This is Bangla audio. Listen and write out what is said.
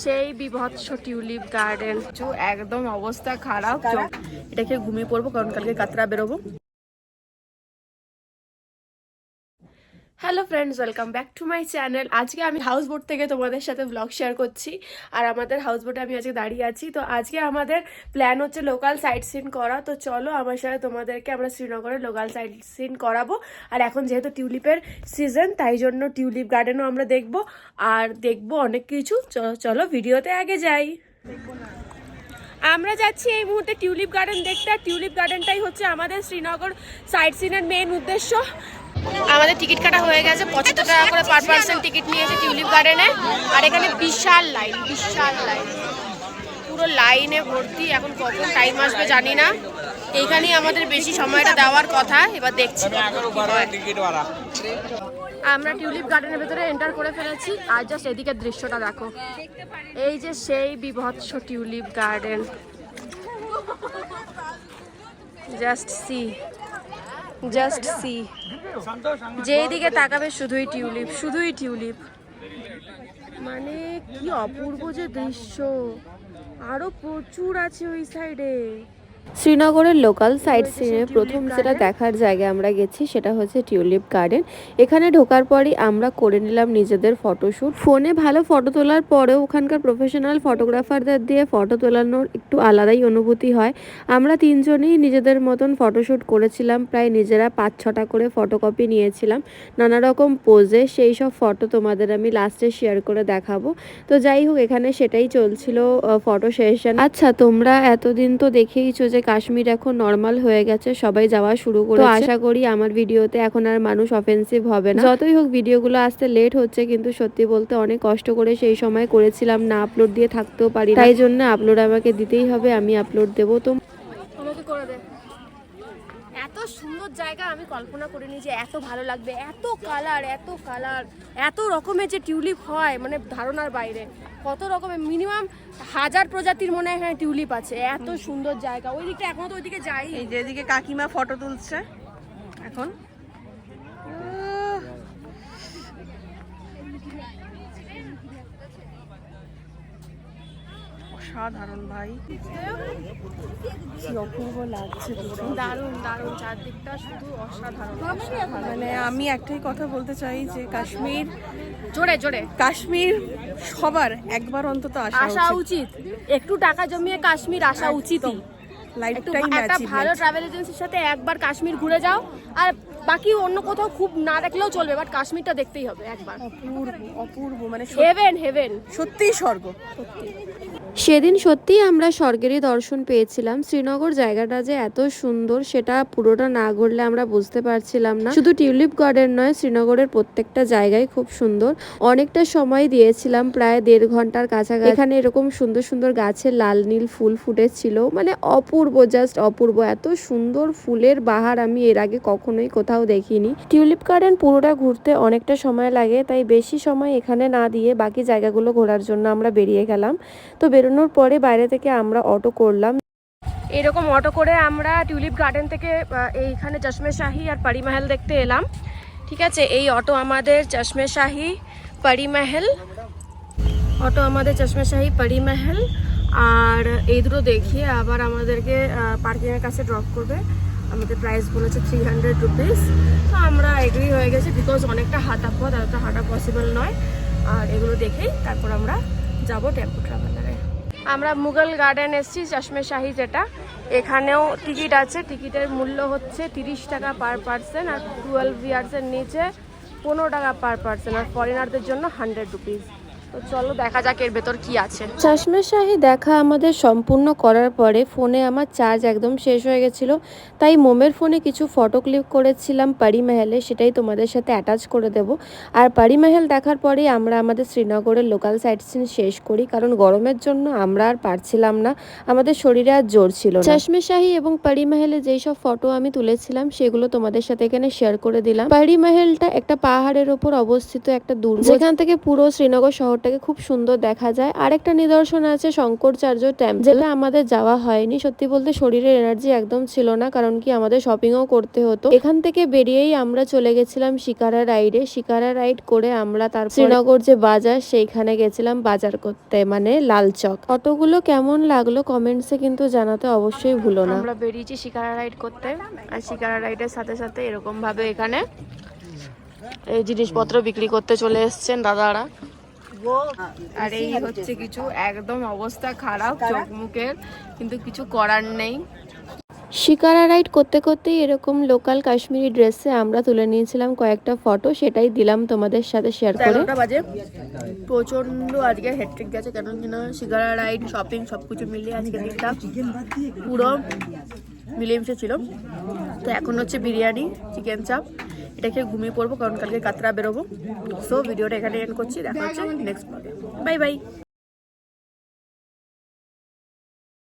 সেই বিভৎস টিউলিপ গার্ডেন, একদম অবস্থা খারাপ। এটাকে ঘুমিয়ে পড়বো কারণ কালকে কাতরা বেরোবো। Hello friends, welcome back to my channel. আজকে আমি হাউস বোট থেকে তোমাদের সাথে ব্লগ শেয়ার করছি। আর আমাদের হাউস বোটে আমি আজকে দাঁড়িয়ে আছি। তো আজকে আমাদের প্ল্যান হচ্ছে লোকাল সাইট সিন করা। তো চলো আমার সাথে তোমাদেরকে আমরা শ্রীনগরের লোকাল সাইট সিন করাবো। আর এখন যেহেতু টিউলিপের সিজন, তাই জন্য টিউলিপ গার্ডেনও আমরা দেখবো আর দেখবো অনেক কিছু। চলো ভিডিওতে আগে যাই। আমরা যাচ্ছি এই মুহূর্তে টিউলিপ গার্ডেন দেখতে। আর টিউলিপ গার্ডেনটাই হচ্ছে আমাদের শ্রীনগর সাইট সিনের মেন উদ্দেশ্য। আমাদের টিকিট কাটা হয়ে গেছে, 75 টাকা করে পার পার্সন টিকিট নিয়েছে টিউলিপ গার্ডেনে। আর এখানে বিশাল লাইন, পুরো লাইনে ভর্তি। এখন কখন টাইম আসবে জানি না, এইখানেই আমাদের বেশি সময়টা দেওয়ার কথা। এবার দেখছি। আমরা টিউলিপ গার্ডেনের ভেতরে এন্টার করে ফেলেছি। আর জাস্ট এদিকের দৃশ্যটা দেখো, এই যে সেই বিভৎস টিউলিপ গার্ডেন। জাস্ট সি যেই দিকে তাকাবে শুধুই টিউলিপ। মানে কি অপূর্ব যে দৃশ্য। আরো প্রচুর আছে ওই সাইডে। শ্রীনগরের লোকাল সাইট সিনে প্রথম যেটা দেখার জায়গা আমরা গেছি সেটা হচ্ছে টিউলিপ গার্ডেন। এখানে ঢোকার পরই আমরা করে নিলাম নিজেদের ফটোশ্যুট। ফোনে ভালো ফটো তোলার পরেও ওখানকার প্রফেশনাল ফটোগ্রাফারদের দিয়ে ফটো তোলানোর একটু আলাদাই অনুভূতি হয়। আমরা তিনজনেই নিজেদের মতন ফটোশ্যুট করেছিলাম। প্রায় নিজেরা 5-6টা করে ফটোকপি নিয়েছিলাম নানা রকম পোজে। সেই সব ফটো তোমাদের আমি লাস্টে শেয়ার করে দেখাবো। তো যাই হোক, এখানে সেটাই চলছিল ফটো সেশন। আচ্ছা, তোমরা এতদিন তো দেখেইছো যে কাশ্মীর এখন নর্মাল হয়ে গেছে, সবাই যাওয়া শুরু করেছে। তো আশা করি আমার ভিডিওতে এখন আর মানুষ অফেন্সিভ হবে না। যতই হোক ভিডিওগুলো আসতে লেট হচ্ছে, কিন্তু সত্যি বলতে অনেক কষ্ট করে সেই সময় করেছিলাম, না আপলোড দিয়ে থাকতেও পারি। তাই জন্য আপলোড আমাকে দিতেই হবে, আমি আপলোড দেবো। তো আমাকে করে দে। এত সুন্দর জায়গা আমি কল্পনা করিনি যে এত ভালো লাগবে। এত কালার, এত রকমের যে টিউলিপ হয়, মানে ধারণার বাইরে। কত রকমের, মিনিমাম 1000 প্রজাতির মনে হয় এখানে টিউলিপ আছে। এত সুন্দর জায়গা। ওই দিকটা এখনো তো ওইদিকে যাই। এই যে এদিকে কাকিমা ফটো তুলছে এখন। অসাধারণ ভাই, কি অপূর্ব লাগছে। দারুণ চারদিকটা শুধু অসাধারণ। মানে আমি একটাই কথা বলতে চাই যে কাশ্মীর, জোরে কাশ্মীর সবার একবার অন্তত আসা উচিত। একটু টাকা জমিয়ে কাশ্মীর আসা উচিতই। একটা ভালো ট্রাভেল এজেন্সির সাথে একবার কাশ্মীর ঘুরে যাও। আর বাকি অন্য কোথাও খুব না দেখলেও চলবে, বাট কাশ্মীরটা দেখতেই হবে একবার। অপূর্ব, মানে হেভেন, সত্যিই স্বর্গ। সেদিন সত্যিই আমরা স্বর্গেরই দর্শন পেয়েছিলাম। শ্রীনগর জায়গাটা যে এত সুন্দর সেটা পুরোটা না ঘুরলে আমরা বুঝতে পারছিলাম না। শুধু টিউলিপ গার্ডেন নয়, শ্রীনগরের প্রত্যেকটা জায়গায় খুব সুন্দর। অনেকটা সময় দিয়েছিলাম, প্রায় 1.5 ঘন্টার কাছাকাছি। এখানে এরকম সুন্দর সুন্দর গাছে লাল নীল ফুল ফুটেছিল, মানে অপূর্ব, জাস্ট অপূর্ব। এত সুন্দর ফুলের বাহার আমি এর আগে কখনোই কোথাও দেখিনি। টিউলিপ গার্ডেন পুরোটা ঘুরতে অনেকটা সময় লাগে, তাই বেশি সময় এখানে না দিয়ে বাকি জায়গাগুলো ঘোরার জন্য আমরা বেরিয়ে গেলাম। তো বেরোনোর পরে বাইরে থেকে আমরা অটো করলাম। এরকম অটো করে আমরা টিউলিপ গার্ডেন থেকে এইখানে চশমে শাহী আর পরি মহল দেখতে এলাম। ঠিক আছে, এই অটো আমাদের চশমে শাহী পরি মহল আর এই দুটো দেখিয়ে আবার আমাদেরকে পার্কিংয়ের কাছে ড্রপ করবে। আমাদের প্রাইস বলেছে 300 রুপিস। তো আমরা এগ্রি হয়ে গেছি, বিকজ অনেকটা হাঁটা পথ, এতটা হাঁটা পসিবল নয়। আর এগুলো দেখেই তারপর আমরা যাবো টেম্পো ট্রাভেলারে। আমরা মুঘল গার্ডেন এসেছি, চশমে শাহী যেটা। এখানেও টিকিট আছে। টিকিটের মূল্য হচ্ছে 30 টাকা পার পার্সন। আর 12 ইয়ার্সের নিচে 15 টাকা পার পার্সন। আর ফরেনারদের জন্য 100 রুপিস। তো চলো দেখা যাক এর ভেতর কি আছে। চশমে শাহী দেখা আমাদের সম্পূর্ণ করার পরে ফোনে আমার চার্জ একদম শেষ হয়ে গেছিল, তাই মোমের ফোনে কিছু ফটো ক্লিক করেছিলাম পরি মহলে, সেটাই তোমাদের সাথে অ্যাটাচ করে দেব। আর পরি মহল দেখার পরেই আমরা আমাদের শ্রীনগরের লোকাল সাইট সিন শেষ করি, কারণ গরমের জন্য আমরা আর পারছিলাম না, আমাদের শরীরে আর জোর ছিল না। চশমে শাহী এবং পরি মহলে যেই সব ফটো আমি তুলেছিলাম সেগুলো তোমাদের সাথে এখানে শেয়ার করে দিলাম। পরি মহলটা একটা পাহাড়ের ওপর অবস্থিত একটা দুর্গ, যেখান থেকে পুরো শ্রীনগর শহরটা শহরটাকে খুব সুন্দর দেখা যায়। আরেকটা নিদর্শন আছে শঙ্করাচার্য টেম্পল, যেটা আমাদের যাওয়া হয়নি। সত্যি বলতে শরীরের এনার্জি একদম ছিল না, কারণ কি আমাদের শপিংও করতে হতো। এখান থেকে বেরিয়েই আমরা চলে গেছিলাম শিকারা রাইডে। শিকারা রাইড করে আমরা তারপর শ্রীনগর যে বাজার সেইখানে গেছিলাম বাজার করতে, মানে লাল চক। অটোগুলো কেমন লাগলো কমেন্টসে কিন্তু জানাতে অবশ্যই ভুলো না। আমরা বেরিয়েছি শিকারা রাইড করতে, আর শিকারা রাইডের সাথে সাথে এরকম ভাবে এখানে এই জিনিসপত্র বিক্রি করতে চলে এসেছেন দাদারা। আর এই হচ্ছে কিছু, একদম অবস্থা খারাপ চোখ মুখের, কিন্তু কিছু করার নেই। শিকারা রাইড করতে করতেই এরকম লোকাল কাশ্মীরি ড্রেসে আমরা তুলে নিয়েছিলাম কয়েকটা ফটো, সেটাই দিলাম তোমাদের সাথে শেয়ার করে। 11টা বাজে, প্রচন্ড আজকে হেট্রিক গেছে, কেন কিনা শিকারা রাইড শপিং সবকিছু মিলিয়ে আজকে দিনটা পুরো মিলেমিশে ছিল। তো এখন হচ্ছে বিরিয়ানি, চিকেন চাপ, এটা খেয়ে ঘুমিয়ে পড়বো, কারণ কালকে কাতরা বেরোবো। সো ভিডিওটা এখানে এন্ড করছি, দেখা হচ্ছে নেক্সট ব্লগে। Bye bye.